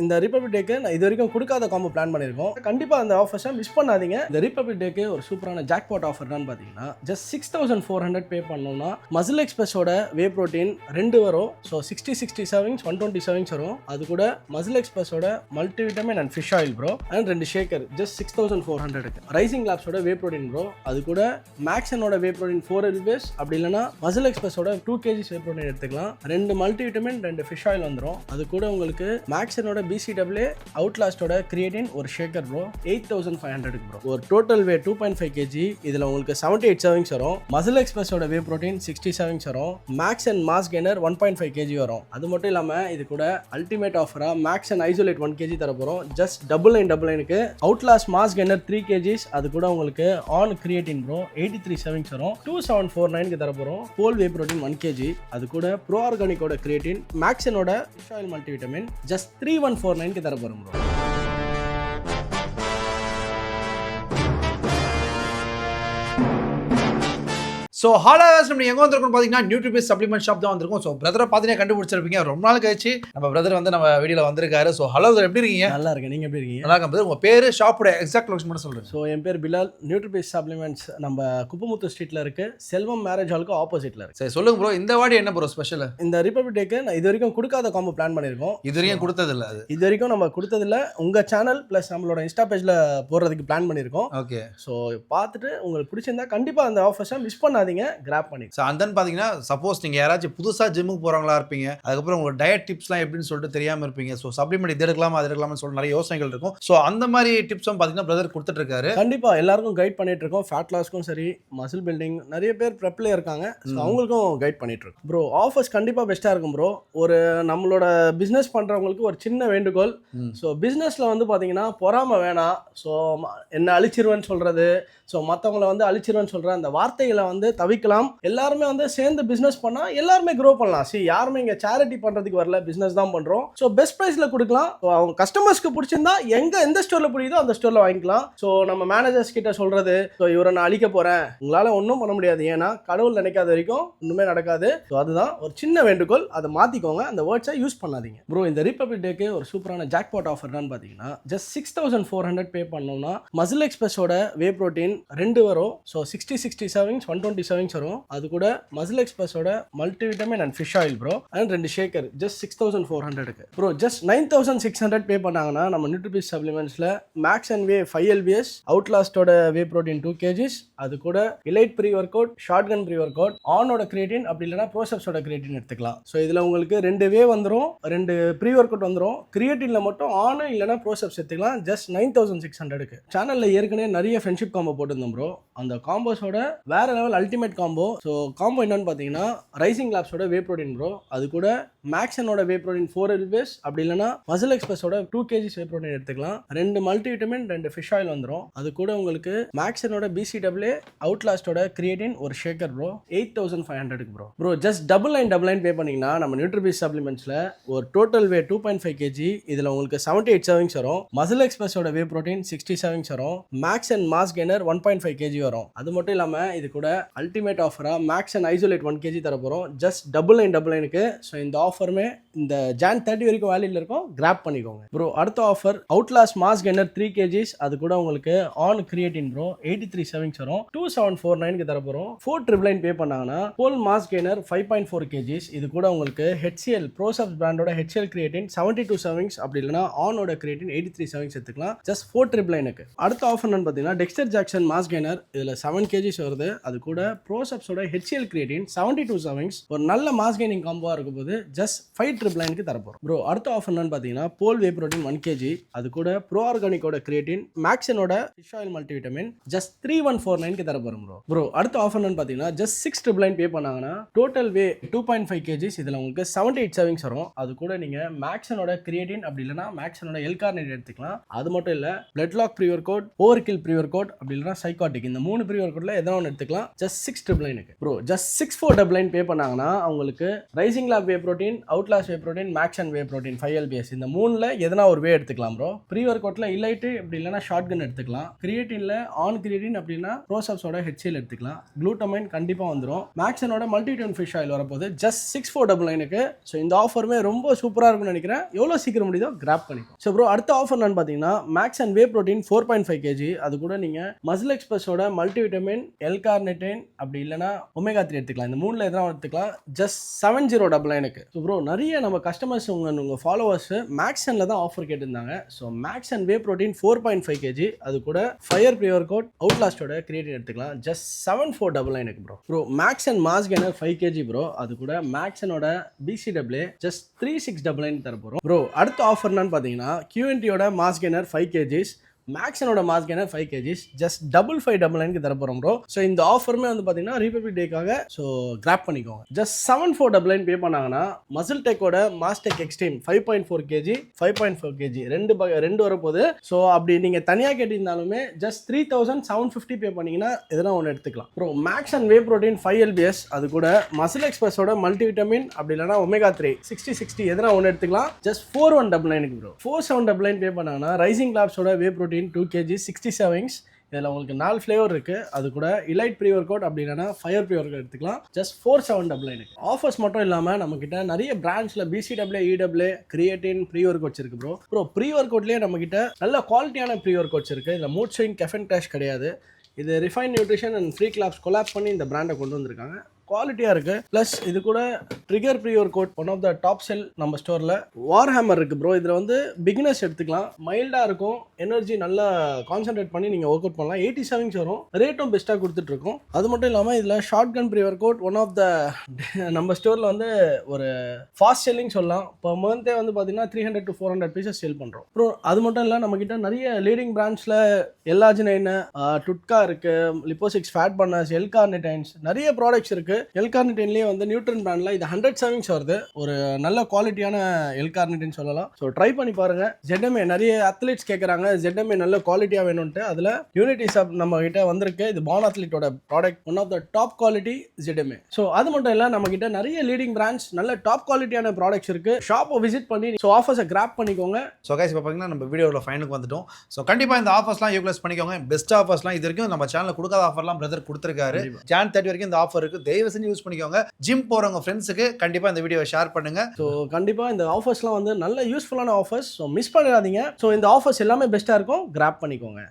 இந்த ரிபப்ளிக் டேக்கு நான் இது வரைக்கும் கொடுக்காத காம்போ பிளான் பண்ணியிருக்கோம். கண்டிப்பாக அந்த ஆஃபர்ஸை மிஸ் பண்ணாதீங்க. இந்த ரிபப்ளிக் டேக்கு ஒரு சூப்பரான ஜாக்பாட் ஆஃபர் என்னன்னு பார்த்தீங்கன்னா ஜஸ்ட் 6400 பே பண்ணோம்னா மசில் எக்ஸ்பிரஸோட வே ப்ரோட்டீன் 2 வரும். ஸோ 60 சர்விங்ஸ் 120 சர்விங்ஸ் வரும். அது கூட மசில் எக்ஸ்பிரஸோட multivitamin and fish oil bro and 2 shaker just 6400. Rising லேப்ஸோட வே ப்ரோட்டீன் ப்ரோ, அது கூட மேக்ஸனோட வே ப்ரோட்டீன் 4 LBS, அப்படி இல்லைனா மசில் எக்ஸ்பிரஸோட 2 kg வே ப்ரோட்டீன் எடுத்துக்கலாம். 2 மல்டிவிட்டமின் 2 ஃபிஷ் ஆயில் வந்துடும். அது கூட உங்களுக்கு மேக்ஸனோட BCAA அவுட்லாஸ்டோட கிரியேட்டின் ஒரு ஷேக்கர் ப்ரோ 8500 ப்ரோ. ஒரு டோட்டல் வே 2.5 kg. இதில் உங்களுக்கு 78 சர்விங்ஸ் வரும். மசில் எக்ஸ்பிரஸோட வே ப்ரோட்டீன் 60 சர்விங்ஸ் வரும். Max and mass gainer 1.5 kg வரும். அது மட்டும் இல்லாமல் இது கூட அல்டிமேட் ஆஃபரா மேக்ஸ் அண்ட் ஐசோலேட் 1 kg தர போகிறோம். ஜஸ்ட் 9999க்கு அவுட்லாஸ்ட் மாஸ் கெய்னர் 3 kg. அது கூட உங்களுக்கு ஆன் கிரியேட்டின் ப்ரோ 83 சர்விங்ஸ் வரும். 2749க்கு தர போகிறோம். Whole whey protein 1 kg. அது கூட ப்ரோ ஆர்கானிக்கோட கிரியேட்டின் மேக்ஸனோட ஃபிஷ் ஆயில் மல்டிவிட்டமின் ஜஸ்ட் 3149க்கு தர போகிறோம் ப்ரோ. ஸோ ஹாலாஸ் நம்ம எங்கே வந்திருக்கோம் பார்த்தீங்கன்னா நியூட்ரிபிஸ் சப்ளிமெண்ட் ஷாப் தான் வந்திருக்கோம். ஸோ பிரதரை பார்த்தீங்கன்னா கண்டுபிடிச்சிருப்பீங்க. ரொம்ப நாள் கழிச்சு நம்ம பிரதர் வந்து நம்ம வீடியோவில் வந்திருக்காரு. ஸோ ஹலோ பிரதர், எப்படி இருக்கீங்க? நல்லா இருக்கேன். நீங்கள் எப்படி இருக்கீங்க? நல்லா இருக்கேன் பிரதர். உங்கள் பேர் ஷாப்போட எக்ஸாக்ட் லொகேஷன் மட்டும் சொல்லுங்கள். ஸோ என் பேர் பிலால். நியூட்ரிபிஸ் சப்ளிமெண்ட்ஸ் நம்ம குப்பமுத்து ஸ்ட்ரீட்டில் இருக்குது. செல்வம் மேரேஜ் ஹாலுக்கு ஆப்போசிட்டில் இருக்குது. சரி சொல்லுங்கள் ப்ரோ, இந்த வாடி என்ன ப்ரோ ஸ்பெஷல்? இந்த ரிபப்ளிக் டேக்கு நான் இது வரைக்கும் கொடுக்காத காம்போ பிளான் பண்ணியிருக்கோம். இது வரைக்கும் கொடுத்ததில்ல. அது இது வரைக்கும் நம்ம கொடுத்ததில்ல. உங்கள் சேனல் ப்ளஸ் நம்மளோட இன்ஸ்டா பேஜில் போடுறதுக்கு பிளான் பண்ணியிருக்கோம். ஓகே. ஸோ பார்த்துட்டு உங்களுக்கு பிடிச்சிருந்தா கண்டிப்பாக அந்த ஆஃபர்ஸை மிஸ் பண்ணாதீங்க, கிராப் பண்ணி. ஸோ அண்ட் தென் பார்த்தீங்கன்னா சப்போஸ் நீங்கள் யாராச்சும் புதுசாக ஜிம்முக்கு போகிறவங்களா இருப்பீங்க, அதுக்கப்புறம் உங்களோட டயட் டிப்ஸ்லாம் எப்படின்னு சொல்லிட்டு தெரியாமல் இருப்பீங்க. ஸோ சப்ளிமெண்ட் இது எடுக்கலாமா அது எடுக்கலாம்னு சொல்லிட்டு நிறைய யோசனைகள் இருக்கும். ஸோ அந்த மாதிரி டிப்ஸும் பார்த்தீங்கன்னா பிரதர் கொடுத்துட்ருக்காரு. கண்டிப்பாக எல்லாருக்கும் கைட் பண்ணிட்டு இருக்கோம். ஃபேட் லாஸ்க்கும் சரி, மசில் பில்டிங், நிறைய பேர் ப்ரெப்ல இருக்காங்க. ஸோ அவங்களுக்கும் கைட் பண்ணிட்டு இருக்கோம் ப்ரோ. ஆஃபர்ஸ் கண்டிப்பாக பெஸ்ட்டாக இருக்கும் ப்ரோ. ஒரு நம்மளோட பிஸ்னஸ் பண்ணுறவங்களுக்கு ஒரு சின்ன வேண்டுகோள். ஸோ பிஸ்னஸில் வந்து பார்த்தீங்கன்னா பொறாமை வேணாம். ஸோ என்ன அழிச்சிருவேன்னு சொல்கிறது, ஸோ மற்றவங்களை வந்து அழிச்சிருவேன்னு சொல்கிற அந்த வார்த்தைகளை வந்து தவிக்கலாம். எல்லாருமே வந்து சேர்ந்து பிஸ்னஸ் பண்ணால் எல்லாருமே க்ரோ பண்ணலாம். யாருமே இங்கே சேரிட்டி பண்ணுறதுக்கு வரல, பிஸ்னஸ் தான் பண்ணுறோம். ஸோ பெஸ்ட் ப்ரைஸில் கொடுக்கலாம். ஸோ அவங்க கஸ்டமர்ஸ்க்கு பிடிச்சிருந்தா எந்த ஸ்டோரில் பிடிக்குதோ அந்த ஸ்டோரில் வாங்கிக்கலாம். ஸோ நம்ம மேனேஜர்ஸ் கிட்ட சொல்கிறது, ஸோ இவரை நான் அழிக்க போகிறேன், உங்களால் ஒன்றும் பண்ண முடியாது, ஏன்னா கடவுள் நினைக்காத வரைக்கும் ஒன்றுமே நடக்காது. ஸோ அதுதான் ஒரு சின்ன வேண்டுகோள். அதை மாற்றிக்கோங்க, அந்த வேர்ட்ஸை யூஸ் பண்ணாதீங்க ப்ரோ. இந்த ரிபப்ளிக் டேக்கு ஒரு சூப்பரான ஜாக்பாட் ஆஃபர் என்னன்னு பார்த்தீங்கன்னா ஜஸ்ட் 6400 பே பண்ணோம்னா மசில் எக்ஸ்பிரஸோட வே ப்ரோட்டீன் 2 வரும். ஸோ 60 சர்விங்ஸ் 120 சர்விங்ஸ் வரும். அது கூட மசில் எக்ஸ்பிரஸோட multivitamin and fish oil bro and 2 shaker just 6400க்கு ப்ரோ. ஜஸ்ட் 9600 பே பண்ணாங்கன்னா நம்ம நியூட்ரிபிஸ் சப்ளிமெண்ட்ஸில் மேக்ஸ் அண்ட் வே 5 LBS, அவுட்லாஸ்டோட வே ப்ரோட்டீன் 2 kg, அது கூட elite pre workout, short கன் ப்ரீ ஒர்க் அவுட், ஆனோட கிரியேட்டின், அப்படி இல்லைனா ப்ரோசப்ஸோட கிரியேட்டின் எடுத்துக்கலாம். ஸோ இதில் உங்களுக்கு 2 வே வந்துடும், 2 ப்ரீ ஒர்க் அவுட் வந்துடும். கிரியேட்டினில் மட்டும் ஆனு இல்லைனா ப்ரோசப்ஸ் எடுத்துக்கலாம். ஜஸ்ட் 9600க்கு. சேனலில் ஏற்கனவே நிறைய ஃப்ரெண்ட்ஷிப் காம்போ போட்டிருந்தோம் ப்ரோ. அந்த காம்போஸோட வேற level ultimate combo. So combo என்னன்னு பார்த்தீங்கன்னா ரைசிங் லேப்ஸோட வே ப்ரோட்டீன் ப்ரோ, அது கூட மேக்ஸனோட வே ப்ரோட்டீன் 4 LBS, அப்படி இல்லைனா மசில் எக்ஸ்பிரஸோட 2 kg வே ப்ரோட்டீன் எடுத்துக்கலாம். 2 மல்டிவிட்டமின் 2 ஃபிஷ் ஆயில் வந்துடும். அது கூட உங்களுக்கு மேக்ஸனோட BCAA அவுட்லாஸ்டோட கிரியேட்டின் ஒரு ஷேக்கர் ப்ரோ 8500 ப்ரோ. ஜஸ்ட் 9999 பே பண்ணீங்கன்னா நம்ம நியூட்ரிபிஸ் சப்ளிமெண்ட்ஸில் ஒரு டோட்டல் வே 2.5 kg. இதில் உங்களுக்கு 78 சர்விங்ஸ் வரும். மசில் எக்ஸ்பிரஸோட வே ப்ரோட்டீன் 60 சர்விங்ஸ் வரும். Max and mass gainer 1.5 kg வரும். அது மட்டும் இல்லாமல் இது கூட அல்டிமேட் ஆஃபரா மேக்ஸ் அண்ட் ஐசோலேட் 1 kg தர போகிறோம். ஜஸ்ட் 9999க்கு. ஸோ இந்த ஆஃபருமே இந்த Jan 30 வரைக்கும் வேலியில் இருக்கும், கிராப் பண்ணிக்கோங்க ப்ரோ. அடுத்த offer Outlast mass gainer 3 kg. அது கூட உங்களுக்கு ஆன் கிரியேட்டின் ப்ரோ 83 சர்விங்ஸ் வரும். 2749க்கு தர போகிறோம். 4999 பே பண்ணாங்கன்னா ஹோல் மாஸ் கெய்னர் 5.4 kg. இது கூட உங்களுக்கு HCL ப்ரோசப்ஸ் பிராண்டோட HCL கிரியேட்டின் 72 சர்விங்ஸ், அப்படி இல்லைனா ஆனோட கிரியேட்டின் 83 சர்விங்ஸ் எடுத்துக்கலாம். ஜஸ்ட் 4999க்கு. அடுத்த ஆஃபர் என்னன்னு பார்த்தீங்கன்னா டெக்ஸ்டர் ஜாக்சன் மாஸ் கெய்னர், இதில் 7 kg வருது. அது கூட ப்ரோசப்ஸோட HCL கிரியேட்டின் 72 சர்விங்ஸ், ஒரு நல்ல மாஸ் கெய்னிங் காம்போவாக இருக்கும் போது ஜஸ்ட் 5999க்கு தரப்போம் ப்ரோ. அடுத்த ஆஃபர் என்னன்னு பார்த்தீங்கன்னா போல் வே ப்ரோட்டீன் 1 kg. அது கூட ப்ரோ ஆர்கானிக்கோட கிரியேட்டின் மேக்ஸனோட ஃபிஷ் ஆயில் மல்டிவிட்டமின் ஜஸ்ட் 3149க்கு தரப்போம் ப்ரோ. அடுத்த ஆஃபர் என்னன்னு பார்த்தீங்கன்னா ஜஸ்ட் 6999 பே பண்ணாங்கன்னா டோட்டல் வே 2.5 kg. இதில் உங்களுக்கு 78 சர்விங்ஸ் வரும். அது கூட நீங்கள் மேக்ஸனோட கிரியேட்டின், அப்படி இல்லைனா மேக்ஸனோட எல்கார்னேட் எடுத்துக்கலாம். அது மட்டும் இல்லை blood lock pre workout, overkill pre workout, அப்படி இல்லைனா சைக்காட்டிக், இந்த 3 ப்ரீ ஒர்க் அவுட்ல எதனா ஒன்று எடுத்துக்கலாம். ஜஸ்ட் 6999க்கு ப்ரோ. ஜஸ்ட் 6499 பே பண்ணாங்கன்னா அவங்களுக்கு rising lab whey protein protein, outlast whey protein, max and whey protein 5 LBS இந்த மூணுல எதனா ஒரு வே எடுத்துக்கலாம் ப்ரோ. ப்ரீ ஒர்க் அவுட்ல இலைட்டு அப்படி இல்லைனா ஷார்ட் கன் எடுத்துக்கலாம். கிரியேட்டின்ல ஆன் கிரியேட்டின் அப்படின்னா ப்ரோசப்ஸோட HCl எடுத்துக்கலாம். குளூட்டமைன் கண்டிப்பாக வந்துடும். மேக்ஸனோட மல்டிடியூன் ஃபிஷ் ஆயில் வரப்போகுது ஜஸ்ட் 6499க்கு. ஸோ இந்த ஆஃபருமே ரொம்ப சூப்பராக இருக்கும்னு நினைக்கிறேன். எவ்வளோ சீக்கிரம் முடியுதோ கிராப் பண்ணிக்கும். ஸோ ப்ரோ அடுத்த ஆஃபர் என்னன்னு பார்த்தீங்கன்னா max and whey protein 4.5 kg. அது கூட நீங்கள் மசில் எக்ஸ்பிரஸோட மல்டிவிட்டமின், L-கார்னிடைன் அப்படி இல்லைனா ஒமேகா 3 எடுத்துக்கலாம். இந்த மூணில் எதனா எடுத்துக்கலாம் ஜஸ்ட் 7099க்கு. ஸோ ப்ரோ நிறைய நம்ம கஸ்டமர்ஸ் உங்கள் ஃபாலோவர்ஸ் மேக்ஸனில் தான் ஆஃபர் கேட்டிருந்தாங்க. So max and whey protein 4.5 kg. அது கூட ஃபயர் ப்ரீ ஒர்க் அவுட், அவுட்லாஸ்டோட கிரியேட்டின் எடுத்துக்கலாம் ஜஸ்ட் 7499க்கு bro. Bro max and mass gainer 5 kg bro. அது கூட மேக்ஸனோட BCAA ஜஸ்ட் 3699 தர போகிறோம் ப்ரோ. அடுத்த ஆஃபர் என்னன்னு பார்த்தீங்கன்னா QNTயோட மாஸ் கெய்னர் 5 kg, மேக்ஸனோட மாஸ் கெய்னர் 5 kg ஜஸ்ட் 5599க்கு தர போகிறோம் ப்ரோ. ஸோ இந்த ஆஃபருமே வந்து பார்த்தீங்கன்னா ரிபப்ளிக் டேக்காக. ஸோ கிராப் பண்ணிக்கோங்க. ஜஸ்ட் 7499 பே பண்ணாங்கன்னா மசில் டெக்கோட மாஸ்டெக் எக்ஸ்ட்ரீம் 5.4 kg 5.4 kg ரெண்டு வரப்போகுது. ஸோ அப்படி நீங்கள் தனியாக கேட்டிருந்தாலுமே ஜஸ்ட் 3750 பே பண்ணிங்கன்னா எதனா ஒன்று எடுத்துக்கலாம் bro. Max and whey protein 5 LBS. அது கூட மசில் எக்ஸ்பிரஸோட மல்டிவிட்டமின் அப்படி இல்லைனா ஒமேகா 3 60 எதனா ஒன்று எடுத்துக்கலாம் ஜஸ்ட் 4199க்கு ப்ரோ. 4799 பே பண்ணாங்கன்னா ரைசிங் லேப்ஸோட வே ப்ரோட்டீன் 2 kg 60 servings. இதில் உங்களுக்கு 4 ஃப்ளேவர் இருக்குது. அது கூட இலைட் ப்ரீ ஒர்க் அவுட் அப்படி இல்லைனா ஃபயர் ப்ரீ ஒர்க் அவுட் எடுத்துக்கலாம் ஜஸ்ட் 4799க்கு. ஆஃபர்ஸ் மட்டும் இல்லாமல் நம்மக்கிட்ட நிறைய பிராண்ட்ஸில் BCAA, EAA, creatine pre workouts இருக்குது ப்ரோ. ப்ரீ ஒர்க் அவுட்லேயே நம்மக்கிட்ட நல்ல குவாலிட்டியான ப்ரீ ஒர்க் அவுட்ஸ் இருக்குது. இதில் மூட் ஸ்விங், கெஃபன் கிராஷ் கிடையாது. இது refine nutrition and free claps collab பண்ணி இந்த பிராண்டை கொண்டு வந்திருக்காங்க. குவாலிட்டியாக இருக்குது. ப்ளஸ் இது கூட trigger pre workout one of the top sell நம்ம ஸ்டோரில். வார் ஹேமர் இருக்குது ப்ரோ. இதில் வந்து பிகினர்ஸ் எடுத்துக்கலாம். மைல்டாக இருக்கும். எனர்ஜி நல்லா கான்சென்ட்ரேட் பண்ணி நீங்கள் ஒர்க் அவுட் பண்ணலாம். 80 servings வரும். ரேட்டும் பெஸ்ட்டாக கொடுத்துட்ருக்கோம். அது மட்டும் இல்லாமல் இதில் short gun pre workout one of the நம்ம ஸ்டோரில் வந்து ஒரு ஃபாஸ்ட் செல்லிங் சொல்லலாம். இப்போ மந்த்தே வந்து பார்த்தீங்கன்னா 300 to 400 பீசஸ் சேல் பண்ணுறோம் ப்ரோ. அது மட்டும் இல்லை நம்மக்கிட்ட நிறைய லீடிங் பிராண்ட்ஸில் L-arginine, டுட்கா இருக்குது, லிப்போசிக்ஸ், ஃபேட் பர்னர்ஸ், L-carnitines நிறைய ப்ராடக்ட்ஸ் இருக்குது. L-carnitinலேயே வந்து நியூட்ரன் பிராண்டில் இது 100 servings வருது. ஒரு நல்ல குவாலிட்டியான L-carnitin சொல்லலாம். ஸோ ட்ரை பண்ணி பாருங்கள். ZMA நிறைய அத்லீட்ஸ் கேட்குறாங்க ZMA நல்ல குவாலிட்டியாக வேணும்ன்ட்டு. அதில் யூனிட்டி சப் நம்ம கிட்ட வந்திருக்கு. இது பான் அத்லீட்டோட product. One of the top quality ZMA. So அது மட்டும் இல்லை நம்மக்கிட்ட நிறைய லீடிங் பிராண்ட்ஸ் நல்ல டாப் குவாலிட்டியான ப்ராடக்ட்ஸ் இருக்குது. ஷாப்பை விசிட் பண்ணி ஸோ ஆஃபர்ஸை கிராப் பண்ணிக்கோங்க. ஸோ கைஸ் இப்போ பார்த்தீங்கன்னா நம்ம வீடியோவில் ஃபைனுக்கு வந்துட்டோம். ஸோ கண்டிப்பாக இந்த ஆஃபர்ஸ்லாம் யூட்டிலைஸ் பண்ணிக்கோங்க. பெஸ்ட் ஆஃபர்ஸ்லாம் இது வரைக்கும் நம்ம சேனலில் கொடுக்காத ஆஃபர்லாம் பிரதர் கொடுத்துருக்காரு. Jan 30 வரைக்கும் இந்த ஆஃபர் இருக்குது. தயவு செஞ்சு யூஸ் பண்ணிக்கோங்க. ஜிம் போகிறவங்க ஃப்ரெண்ட்ஸுக்கு கண்டிப்பாக இந்த வீடியோவை ஷேர் பண்ணுங்கள். ஸோ கண்டிப்பாக இந்த ஆஃபர்ஸ்லாம் வந்து நல்ல யூஸ்ஃபுல்லான ஆஃபர்ஸ். ஸோ மிஸ் பண்ணிடாதீங்க. ஸோ இந்த ஆஃபர்ஸ் எல்லாமே பெஸ்ட்டாக இருக்கும். கிராப் பண்ணிக்கோங்க.